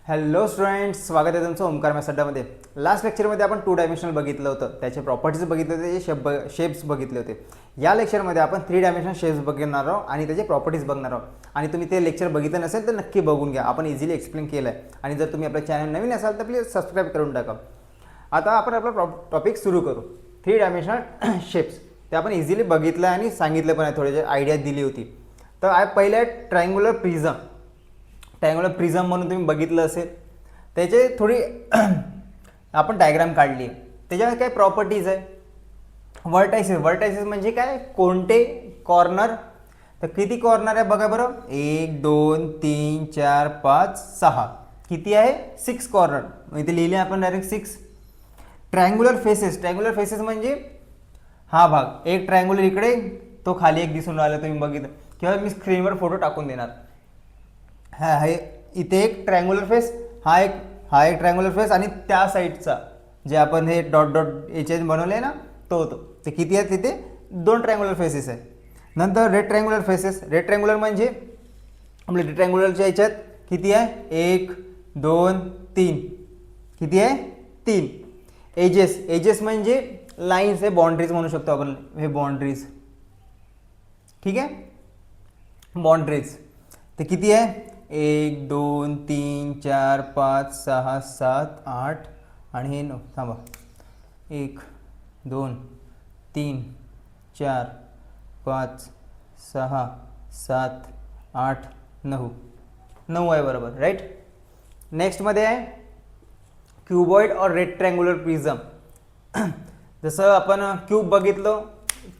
Hello students, स्वागत आहे तुमचं ओमकार मॅथ्स अड्डामध्ये. लास्ट लेक्चरमध्ये आपण 2 डायमेन्शनल बघितलं होतं, त्याचे प्रॉपर्टीज बघितले होते, त्याचे शेप्स बघितले होते. या लेक्चरमध्ये आपण 3 डायमेन्शनल शेप्स बघणार आहोत आणि त्याचे प्रॉपर्टीज बघणार आहोत. आणि तुम्ही ते लेक्चर बघितलं नसेल तर नक्की बघून घ्या, आपण इझिली एक्सप्लेन केलं आहे. आणि जर तुम्ही आपल्या चॅनल नवीन असाल तर प्लीज सबस्क्राईब करून टाका. आता आपण आपला टॉपिक सुरू करू. 3 डायमेन्शनल शेप्स ते आपण इझिली बघितलं आणि सांगितलं पण आहे, थोडेसे आयडिया दिली होती. तर पहिले ट्रायंग्युलर प्रिझम. ट्रायंग्युलर प्रिझम म्हणून तुम्ही बघितलं असेल, त्याचे थोडी आपण डायग्राम काढली आहे. त्याच्यामध्ये काय प्रॉपर्टीज आहे. व्हर्टायसेस. व्हर्टायसेस म्हणजे काय, कोणते कॉर्नर. तर किती कॉर्नर आहे बघा बरं. 1 2 3 4 5 6. किती आहे, 6 कॉर्नर. इथे लिहिले आपण direct 6. Triangular faces. Triangular faces म्हणजे हा भाग, एक ट्रायंग्युलर इकडे, तो खाली एक दिसून राहिला, तुम्ही बघितलं किंवा मी स्क्रीनवर फोटो टाकून देणार. हा आहे इथे एक ट्रायंग्युलर फेस, हा एक ट्रायंग्युलर फेस, आणि त्या साईडचा जे आपण हे डॉट डॉट याचे बनवले ना, तो ते किती आहे, तिथे 2 ट्रायंग्युलर फेसेस आहे. नंतर red triangular faces. Red triangular म्हणजे आपल्या रेड ट्रायंग्युलरच्या याच्यात किती आहे, 1 2 3. किती आहे, 3. एजेस. एजेस म्हणजे लाईन्स, हे बाउंड्रीज म्हणू शकतो आपण, हे बाउंड्रीज. ठीक आहे, बाउंड्रीज. ते किती आहे, 1 2 3 4 5 6 7 8 आणि हे 9. थांबा, 1 2 3 4 5 6 7 8 9. 9 आहे बरोबर, राईट. नेक्स्टमध्ये आहे क्युबॉइड और रेक्टँग्युलर प्रिझम. जसं आपण क्यूब बघितलं,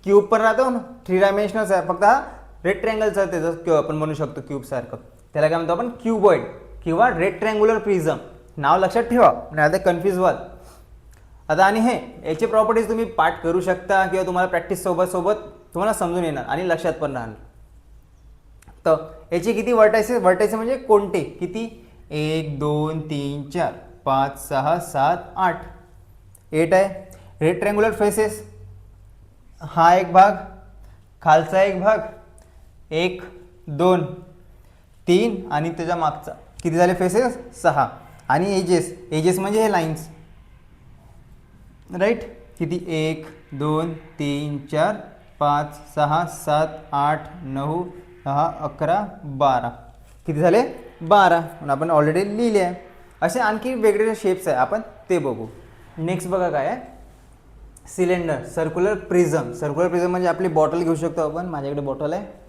क्यूब पण राहतो ना, 3 डायमेन्शनच आहे, फक्त हा रेक्टँगलचा त्याचं आपण म्हणू शकतो क्यूबसारखं. त्याला काय म्हणतो आपण, क्युबॉइड किंवा रेक्टँग्युलर प्रिझम. नाव लक्षात ठेवा, नाही आता कन्फ्यूज व्हाल. आता आणि याचे प्रॉपर्टीज तुम्ही पाठ करू शकता किंवा तुम्हाला प्रॅक्टिस सोबत तुम्हाला समजून येणार आणि लक्षात पण राहणार. तर याचे किती व्हर्टायसेस. व्हर्टायसेस म्हणजे कोणते, किती, 1 2 3 4 5 6 7 8. 8 आहे. रेक्टँग्युलर फेसेस, हा एक भाग, खालचा एक भाग, 1 2 3 आणि त्याच्या मागचा. किती झाले फेसेस, 6. आणि एजेस. एजेस म्हणजे हे लाईन्स, राईट. किती, 1 2 3 4 5 6 7 8 9 10 11 12. किती झाले, 12. म्हणून आपण ऑलरेडी लिहिले आहे. असे आणखी वेगवेगळे शेप्स आहे, आपण ते बघू. नेक्स्ट बघा काय आहे, cylinder. Circular prism. Circular prism म्हणजे आपली बॉटल घेऊ शकतो आपण, माझ्याकडे बॉटल आहे,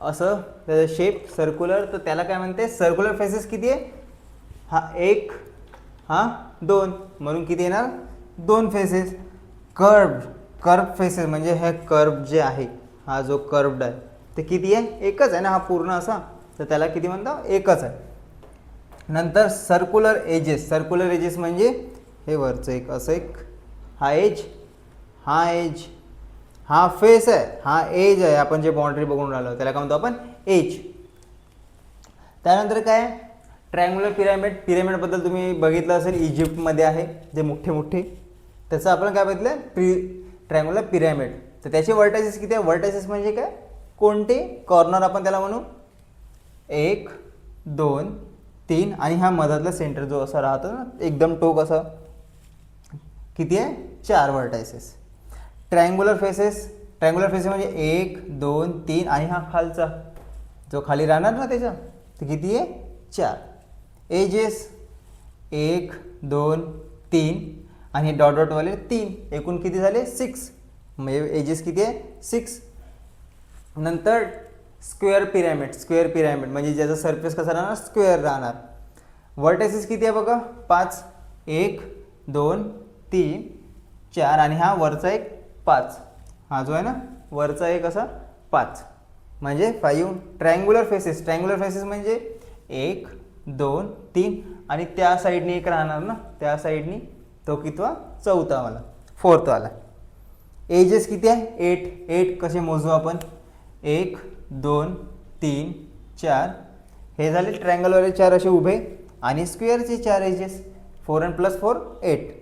असं त्याचा शेप सर्क्युलर. तर त्याला काय म्हणते, सर्क्युलर फेसेस किती आहे, हा 1 हा 2, म्हणून किती येणार, 2 फेसेस. कर्व फेसेस म्हणजे हे कर्व जे आहे, हा जो कर्व्ड आहे ते किती आहे, एकच आहे ना, हा पूर्ण असा, तर त्याला किती म्हणतो, एकच आहे. नंतर सर्क्युलर एजेस. सर्क्युलर एजेस म्हणजे हे वरचं एक असं एक, हा एज, हा एज, हा फेस आहे, हा एज आहे, आपण जे बाउंड्री बघून राहिलो त्याला काय म्हणतो आपण, एज. त्यानंतर काय, ट्रायंग्युलर पिरॅमिड. पिरॅमिडबद्दल तुम्ही बघितलं असेल, इजिप्तमध्ये आहे जे मोठे, त्याचं आपण काय बघितलं, ट्रायंग्युलर पिरॅमिड. तर त्याचे व्हर्टायसेस किती आहे. व्हर्टायसेस म्हणजे काय, कोणते कॉर्नर आपण त्याला म्हणू, 1 2 3 आणि हा मधातला सेंटर जो असा राहतो ना, एकदम टोक असा, किती आहे, 4 vertices. Triangular faces. Triangular faces म्हणजे 1 2 3 आणि हा खालचा जो खाली राहणार ना त्याचा, तर किती आहे, 4. एजेस 1 2 3 आणि हे डॉट डॉटवाले 3, एकूण किती झाले, 6. म्हणजे एजेस किती आहे, 6. नंतर स्क्वेअर पिरॅमिड. स्क्वेअर पिरॅमिड म्हणजे ज्याचा सरफेस कसा राहणार, स्क्वेअर राहणार. व्हर्टायसेस किती आहे बघा, 5. 1 2 3 4 आणि हा वरचा एक 5. हा जो आहे ना वरचा एक असा 5, म्हणजे 5 ट्रायंग्युलर फेसेस. ट्रायंग्युलर फेसेस म्हणजे 1 2 3 आणि त्या साईडनी एक राहणार ना, त्या साईडनी, तो कितवा, 4था वाला, 4th वाला. एजेस किती आहे, 8. 8 कसे मोजू आपण, 1 2 3 4. हे झाले ट्रायंगलवाले 4 असे उभे, आणि स्क्वेअरचे 4 edges, 4 and + 4 8.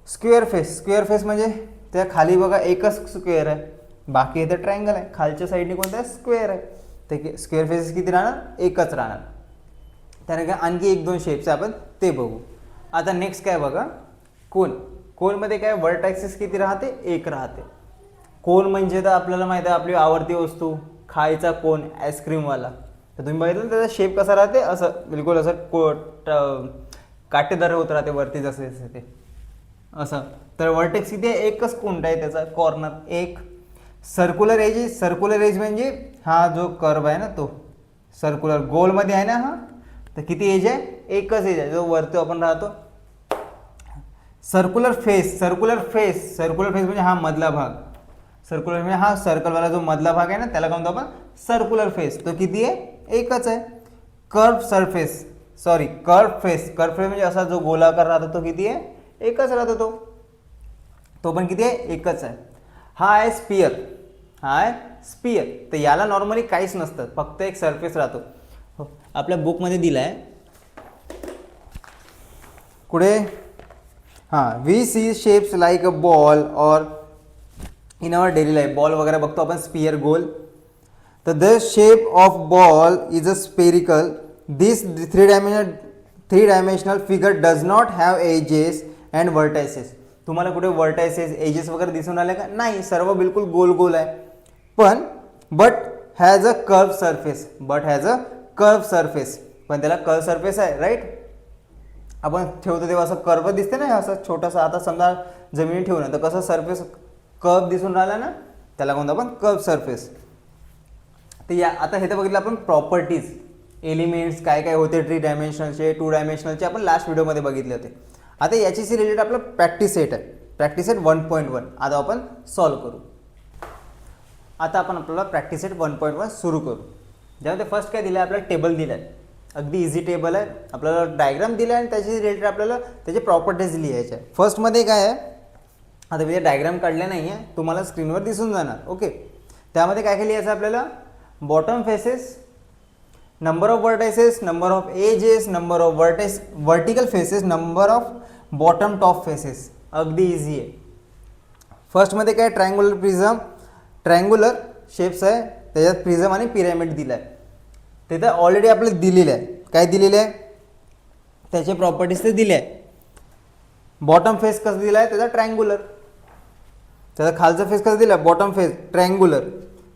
Square face. Square face म्हणजे त्या खाली बघा एकच स्क्वेअर आहे, बाकी इथे ट्रायंगल आहे, खालच्या साईडने कोणता आहे, स्क्वेअर आहे. ते स्क्वेअर फेसेस किती राहणार, एकच राहणार. त्यानंतर आणखी एक दोन शेप्स आपण ते बघू. आता नेक्स्ट काय बघा, कोन. कोनमध्ये काय वर्टेक्सेस किती राहते, एक राहते. कोन म्हणजे तर आपल्याला माहिती आहे आपली आवडती वस्तू खायचा कोन, आईस्क्रीमवाला. तर तुम्ही बघितलं त्याचा शेप कसा राहते, असं बिलकुल असं काटेदार होत राहते वरती जसे जसे ते असं. तर वर्टेक्स किती आहे, एकच कोणता आहे त्याचा कॉर्नर एक. सर्क्युलर एज, सर्क्युलर एज म्हणजे हा जो कर्व आहे ना तो सर्क्युलर गोलमध्ये आहे ना हा, तर किती एज आहे, एकच एज आहे जो वरती आपण राहतो. Circular face, circular face, circular face म्हणजे हा मधला भाग. सर्क्युलर म्हणजे हा सर्कलवाला जो मधला भाग आहे ना त्याला काय म्हणतो आपण, सर्क्युलर फेस. तो किती आहे, एकच आहे. Curve surface, sorry curve face, curve face म्हणजे असा जो गोलाकार राहतो तो किती आहे, एकच राहतो तो पण किती आहे, एकच आहे. हा आहे स्पियर, हा आहे स्पियर. तर याला नॉर्मली काहीच नसतं, फक्त एक सरफेस राहतो. आपल्या बुकमध्ये दिला आहे कुठे, हां, we see shapes like a ball or in our daily life. Ball वगैरे बघतो आपण, स्पियर गोल. तर the shape of ball is a spherical. This three dimensional figure does not have edges and vertices. तुम्हाला कुठे वर्टायसेस एजेस वगैरे दिसून आले का, नाही, सर्व बिलकुल गोल गोल आहे. पण but has a curve surface, but has a curve surface, पण त्याला कर्व सरफेस आहे, राईट. आपण ठेवतो तेव्हा असं कर्व दिसते ना, असं छोटंसं. आता समजा जमिनी ठेवून तर कसं सरफेस कर्व दिसून राहिला ना, त्याला म्हणतो आपण कर्व सरफेस. तर या आता हे तर बघितलं आपण प्रॉपर्टीज, एलिमेंट्स काय काय होते थ्री डायमेन्शनलचे, टू डायमेन्शनलचे आपण लास्ट व्हिडिओमध्ये बघितले होते. आता याच्याशी रिलेटेड आपलं प्रॅक्टिस सेट आहे, प्रॅक्टिस सेट 1.1. आता आपण सॉल्व करू. आता आपण आपल्याला प्रॅक्टिस सेट 1.1 सुरू करू. ज्यामध्ये फर्स्ट काय दिलं आहे, आपल्याला टेबल दिलं आहे, अगदी इझी टेबल आहे. आपल्याला डायग्राम दिला आहे आणि त्याची रिलेटेड आपल्याला त्याचे प्रॉपर्टीज लिहायचे आहे. फर्स्टमध्ये काय आहे, आता मी डायग्राम काढले नाही आहे, तुम्हाला स्क्रीनवर दिसून जाणार. ओके, त्यामध्ये काय काय लिहायचं आपल्याला, bottom faces, number of vertices, number of edges, number of vertical faces, number of bottom top faces. अगदी इझी आहे. फर्स्टमध्ये काय, ट्रायंग्युलर प्रिझम, ट्रायंग्युलर शेप्स आहे, त्याच्यात प्रिझम आणि पिरॅमिड दिला आहे. तिथं ऑलरेडी आपल्याला दिलेलं आहे, काय दिलेलं आहे, त्याचे प्रॉपर्टीज ते दिले आहे. बॉटम फेस कसं दिला आहे, त्याचा ट्रायंग्युलर. त्याचा खालचा फेस कसं दिला, बॉटम फेस ट्रायंग्युलर.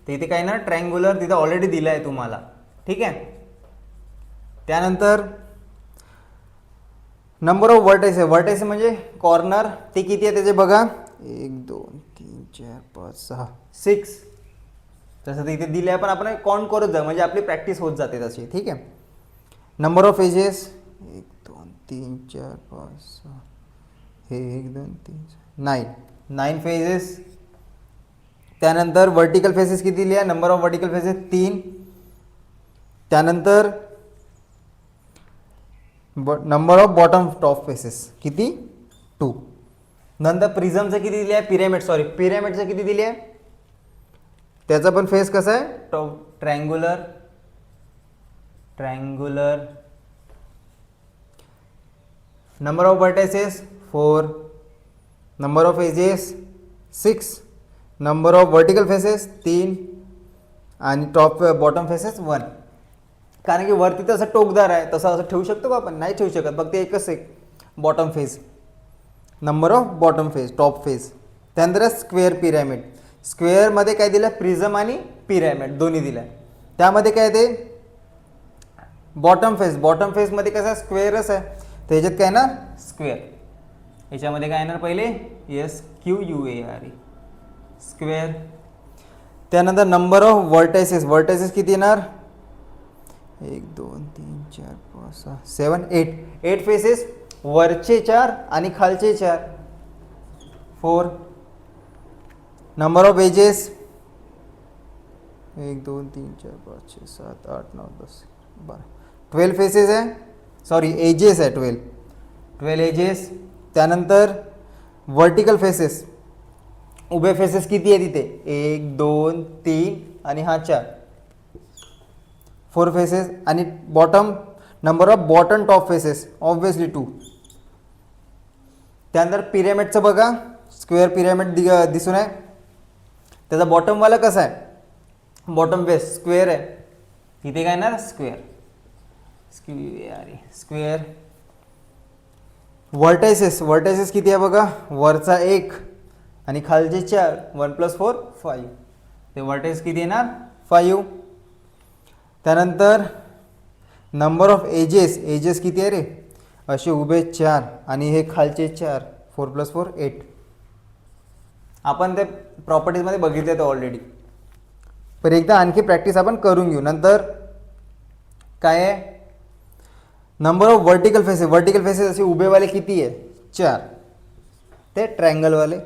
तर इथे काय ना, ट्रायंग्युलर तिथं ऑलरेडी दिलं आहे तुम्हाला, ठीक आहे. त्यानंतर नंबर ऑफ वर्टायसेस, वर्टायसेस म्हणजे कॉर्नर, ते किती आहे त्याचे बघा, 1 2 3 4 5 6 6. तसं इथे दिले आहे, पण आपण काउंट करत जा म्हणजे आपली प्रॅक्टिस होत जाते तशी, ठीक आहे. नंबर ऑफ एजेस 1 2 3 4 5 6, हे 1 2 3 4 9 फेजेस. त्यानंतर वर्टिकल फेसेस किती दिली आहे, नंबर ऑफ वर्टिकल फेसेस 3. त्यानंतर number of bottom top faces किती, 2. नंतर प्रिझमचं किती दिले आहे, पिरॅमिडचं किती दिले आहे, त्याचा पण फेस कसा आहे, triangular. Number of vertices 4, number of edges 6, number of vertical faces 3 आणि बॉटम फेसेस 1. कारण की वरती तसं टोकदार आहे, तसं असं ठेवू शकतो का आपण, नाही ठेवू शकत, फक्त एकच एक bottom face. Number of bottom face, top face. त्यानंतर स्क्वेअर पिरॅमिड, स्क्वेअरमध्ये काय दिलं, प्रिझम आणि पिरॅमिड दोन्ही दिलं आहे. त्यामध्ये काय ते बॉटम फेसमध्ये कसं आहे, स्क्वेअरच आहे, त्याच्यात काय ना स्क्वेअर. याच्यामध्ये काय येणार पहिले, SQUARE, स्क्वेअर. त्यानंतर नंबर ऑफ वर्टायसेस किती येणार, 1 2 3 4 5 6 7 8 फेसेस, वरचे 4 आणि खालचे 4, 4. नंबर ऑफ एजेस 1 2 3 4 5 6 7 8 9 10 12, 12 फेसेस आहे, सॉरी एजेस आहे 12 एजेस. त्यानंतर वर्टिकल फेसेस, उभे फेसेस किती आहे तिथे, 1 2 3 आणि हा 4, 4 फेसेस. आणि bottom, number of bottom top faces obviously 2. त्यानंतर पिरॅमिडचं बघा, स्क्वेअर पिरॅमिड दिसून आहे, त्याचा बॉटमवाला कसा आहे, बॉटम फेस स्क्वेअर आहे, तिथे काय येणार स्क्वेअर. स्क्वेअर. व्हर्टायसेस किती आहे बघा, वरचा 1 आणि खालचे 4, 1 + 4 5. ते व्हर्टायसेस किती येणार 5. त्यानंतर नंबर ऑफ एजेस किती आहे रे, असे उभे 4 आणि हे खालचे 4, 4 + 4 8. आपण ते प्रॉपर्टीजमध्ये बघितले तर ऑलरेडी, पण एकदा आणखी प्रॅक्टिस आपण करून घेऊ. नंतर काय आहे, नंबर ऑफ वर्टिकल फेसेस असे उभेवाले किती आहे 4, ते ट्रायंगलवाले.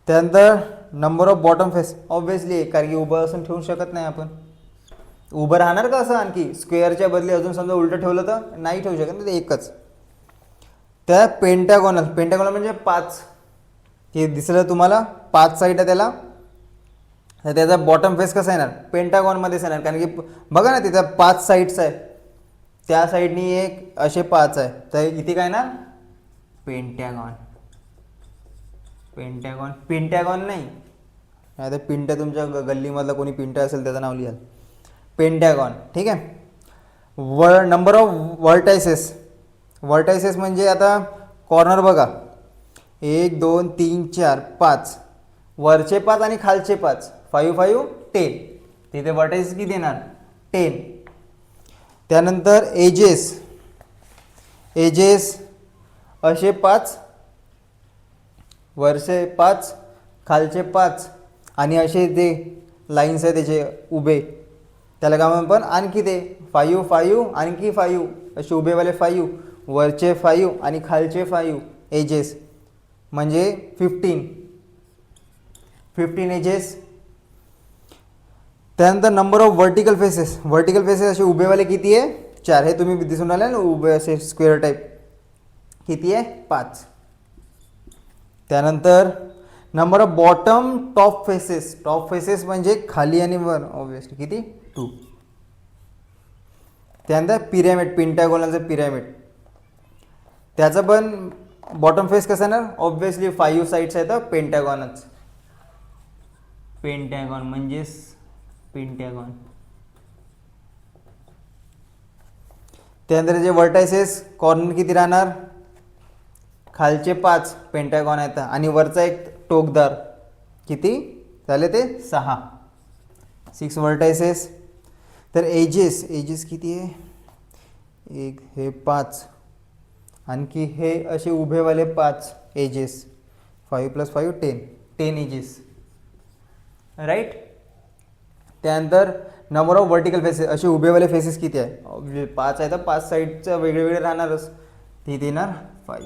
त्यानंतर number of bottom face, obviously आहे, कारण की उभं असून ठेवू शकत नाही आपण. उभं राहणार का असं आणखी, स्क्वेअरच्या बदली अजून समजा उलटं ठेवलं तर नाही ठेवू शकत ना, ते एकच. त्या पेंटागॉनल म्हणजे 5, हे दिसलं तुम्हाला 5 साईड आहे त्याला, तर त्याचा बॉटम फेस कसा येणार पेंटागॉनमध्येच येणार, कारण की बघा ना तिथं 5 साईड्स आहे, त्या साईडनी एक असे 5 आहे, तर इथे काय ना पेंटॅगॉन नाही, आता पिंट्या तुमच्या गल्लीमधला कोणी पिंट्या असेल त्याचं नाव लिहाल, पेंटॅगॉन. ठीक आहे. नंबर ऑफ व्हर्टायसेस म्हणजे आता कॉर्नर बघा 1 2 3 4 5, वरचे 5 आणि खालचे 5, 5 5 10. तिथे व्हर्टायसेस किती येणार 10. त्यानंतर एजेस असे 5, वरचे 5 खालचे 5 आणि असे ते लाईन्स आहे त्याचे उभे, त्याला काय म्हणून पण आणखी ते 5 5 आणखी 5 असे उभेवाले 5, वरचे 5 आणि खालचे 5 एजेस म्हणजे 15 एजेस. त्यानंतर नंबर ऑफ वर्टिकल फेसेस असे उभेवाले किती आहे 4, हे तुम्ही दिसून राहिले ना उभे असे स्क्वेअर टाईप, किती आहे 5. त्यानंतर number of bottom top faces म्हणजे खाली आणि वर, ऑब्व्हियसली किती 2. त्यानंतर पिरॅमिड, पेंटागॉनचा पिरॅमिड, त्याचा पण बॉटम फेस कसा येणार, ऑब्व्हियसली 5 साईड्स आहेत तर पेंटागॉनच, म्हणजेच पेंटागॉन. त्यानंतर जे व्हर्टायसेस कॉर्नर किती राहणार, खालचे 5 पेंटागॉन आहेत आणि वरचा एक टोकदार, किती झाले ते 6 व्हर्टायसेस. तर एजेस किती आहे, एक हे 5 आणखी हे असे उभेवाले 5 एजेस, 5 + 5 10 एजेस, राईट. त्यानंतर नंबर ऑफ वर्टिकल फेसेस असे उभेवाले फेसेस किती आहे 5 आहे तर 5 साईडचं वेगळे राहणारच, तिथे येणार 5.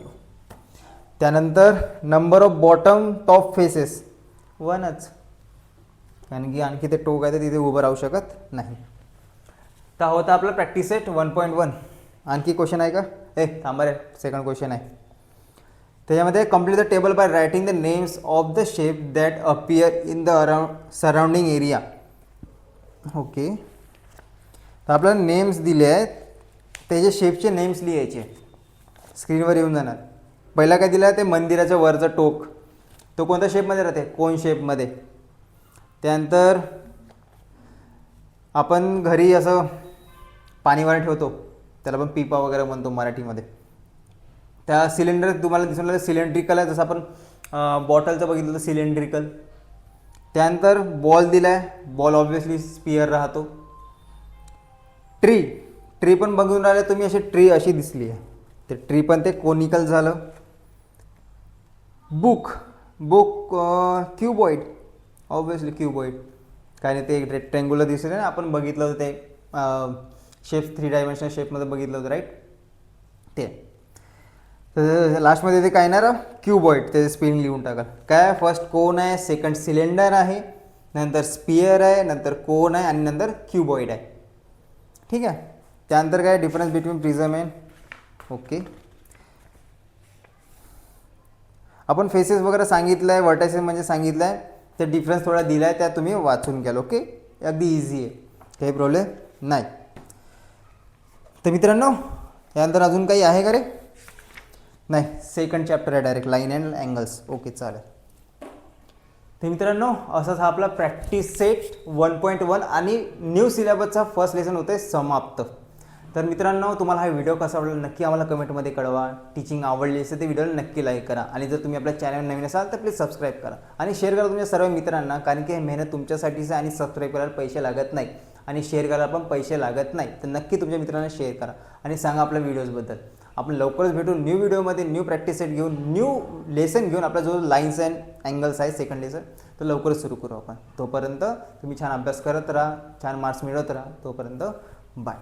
त्यानंतर number of bottom top faces 1च, कारण की आणखी ते टोक आहे तर तिथे उभं राहू शकत नाही. तर होता आपला प्रॅक्टिस सेट 1.1. आणखी क्वेश्चन आहे का, थांबा रे, सेकंड क्वेश्चन आहे. त्याच्यामध्ये complete the table by writing the names of the shape that appear in the surrounding area. Okay, तर आपल्याला नेम्स दिले आहेत, त्याचे शेपचे नेम्स लिहायचे, स्क्रीनवर येऊन जाणार. पहिला काय दिला आहे ते मंदिराच्या वरचं टोक, तो कोणत्या शेपमध्ये राहते, कोन शेपमध्ये. त्यानंतर आपण घरी असं पाणीवाणी ठेवतो, त्याला आपण पिपा वगैरे म्हणतो मराठीमध्ये. त्या सिलेंडर तुम्हाला दिसून राहिलं सिलेंड्रिकल आहे, जसं आपण बॉटलचं बघितलं तर सिलेंड्रिकल. त्यानंतर बॉल दिला आहे, बॉल ऑब्व्हियसली स्पियर राहतो. ट्री पण बघून राहिले तुम्ही, अशी ट्री अशी दिसली आहे, ते ट्री पण ते कोनिकल झालं. बुक क्यूबॉइड, ऑब्व्हियसली क्यूबॉइड, काय नाही ते एक रेक्टँग्युलर दिसले ना, आपण बघितलं होतं ते शेप 3 डायमेन्शनल शेपमध्ये बघितलं होतं, राईट. ते तर लास्टमध्ये ते काय येणार क्यूबॉइड, त्याचे स्पेलिंग लिहून टाकाल. काय फर्स्ट कोन आहे, सेकंड सिलेंडर आहे, नंतर स्पियर आहे, नंतर कोन आहे आणि नंतर क्यूबॉइड आहे. ठीक आहे. त्यानंतर काय difference between prism and, okay. आपण फेसेस वगैरे सांगितलं आहे, व्हर्टायसेस म्हणजे सांगितलं आहे, ते डिफरन्स थोडा दिला आहे, त्या तुम्ही वाचून घ्याल. ओके, अगदी इझी आहे, काही प्रॉब्लेम नाही. तर मित्रांनो, यानंतर अजून काही आहे का रे, नाही, सेकंड चॅप्टर आहे direct, line and angles. Okay, चालेल. तर मित्रांनो, असाच हा आपला प्रॅक्टिस सेट 1.1 आणि न्यू सिलेबसचा फर्स्ट लेसन होतं समाप्त. तर मित्रांनो, तुम्हाला हा व्हिडिओ कसा आवडला नक्की आम्हाला कमेंटमध्ये कळवा. टीचिंग आवडली असेल तर व्हिडिओला नक्की लाईक करा आणि जर तुम्ही आपल्या चॅनल नवीन असाल तर प्लीज सबस्क्राईब करा आणि शेअर करा तुमच्या सर्व मित्रांना, कारण की हे मेहनत तुमच्यासाठीच आहे आणि सबस्क्राईब करायला पैसे लागत नाही आणि शेअर करायला पण पैसे लागत नाही. तर नक्की तुमच्या मित्रांना शेअर करा आणि सांगा आपल्या व्हिडिओजबद्दल. आपण लवकरच भेटू न्यू व्हिडिओमध्ये, न्यू प्रॅक्टिस सेट घेऊन, न्यू लेसन घेऊन. आपला जो लाईन्स अँड अँगल्स आहे सेकंड लेसन तो लवकरच सुरू करू आपण. तोपर्यंत तुम्ही छान अभ्यास करत राहा, छान मार्क्स मिळवत राहा. तोपर्यंत बाय.